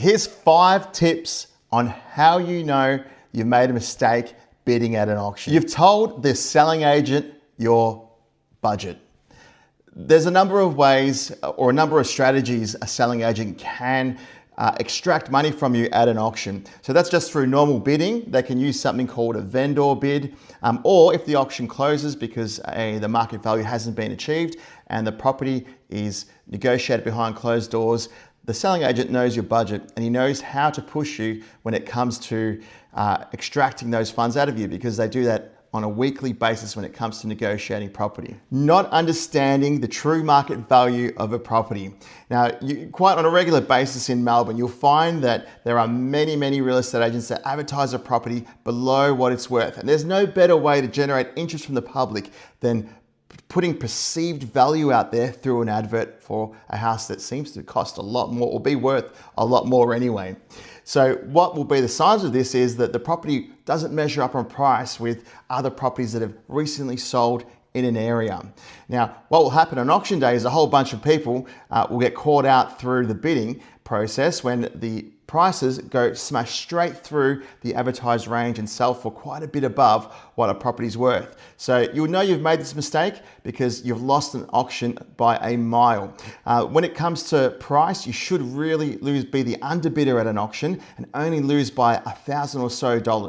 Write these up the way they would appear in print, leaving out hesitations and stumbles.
Here's 5 tips on how you know you've made a mistake bidding at an auction. You've told the selling agent your budget. There's a number of ways or a number of strategies a selling agent can extract money from you at an auction. So that's just through normal bidding. They can use something called a vendor bid, or if the auction closes because the market value hasn't been achieved and the property is negotiated behind closed doors, the selling agent knows your budget and he knows how to push you when it comes to extracting those funds out of you, because they do that on a weekly basis when it comes to negotiating property. Not understanding the true market value of a property. Now, quite on a regular basis in Melbourne, you'll find that there are many real estate agents that advertise a property below what it's worth. And there's no better way to generate interest from the public than putting perceived value out there through an advert for a house that seems to cost a lot more or be worth a lot more anyway. So what will be the signs of this is that the property doesn't measure up on price with other properties that have recently sold in an area. Now, what will happen on auction day is a whole bunch of people will get caught out through the bidding process when the prices go smash straight through the advertised range and sell for quite a bit above what a property's worth. So you'll know you've made this mistake because you've lost an auction by a mile. When it comes to price, you should really be the underbidder at an auction and only lose by $1,000 or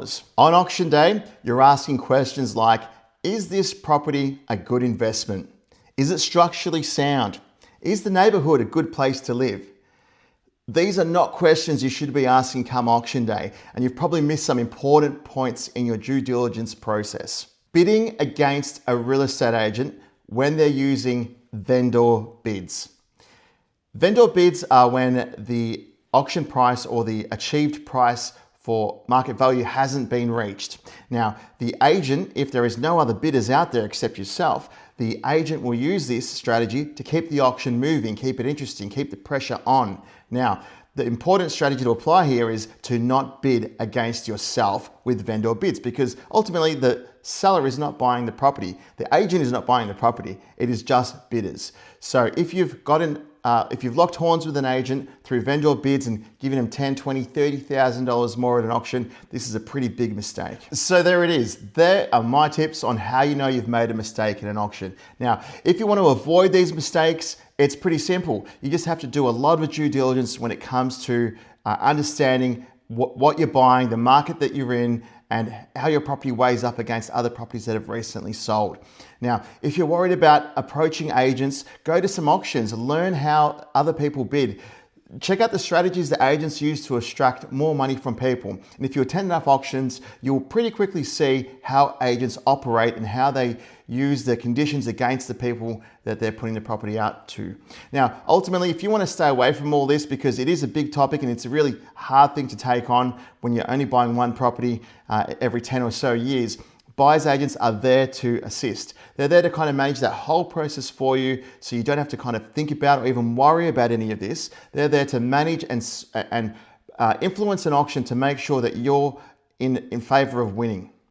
so. On auction day, you're asking questions like, is this property a good investment? Is it structurally sound? Is the neighborhood a good place to live? These are not questions you should be asking come auction day, and you've probably missed some important points in your due diligence process. Bidding against a real estate agent when they're using vendor bids. Vendor bids are when the auction price or the achieved price for market value hasn't been reached. Now, the agent, if there is no other bidders out there except yourself, the agent will use this strategy to keep the auction moving, keep it interesting, keep the pressure on. Now, the important strategy to apply here is to not bid against yourself with vendor bids, because ultimately the seller is not buying the property. The agent is not buying the property. It is just bidders. So if you've locked horns with an agent through vendor bids and given him $10,000, $20,000, $30,000 more at an auction, this is a pretty big mistake. So there it is. There are my tips on how you know you've made a mistake in an auction. Now, if you want to avoid these mistakes, it's pretty simple. You just have to do a lot of due diligence when it comes to understanding what you're buying, the market that you're in, and how your property weighs up against other properties that have recently sold. Now, if you're worried about approaching agents, go to some auctions, learn how other people bid. Check out the strategies that agents use to extract more money from people. And if you attend enough auctions, you'll pretty quickly see how agents operate and how they use the conditions against the people that they're putting the property out to. Now, ultimately, if you want to stay away from all this, because it is a big topic and it's a really hard thing to take on when you're only buying one property every 10 or so years, buyer's agents are there to assist. They're there to kind of manage that whole process for you, so you don't have to kind of think about or even worry about any of this. They're there to manage and influence an auction to make sure that you're in favor of winning.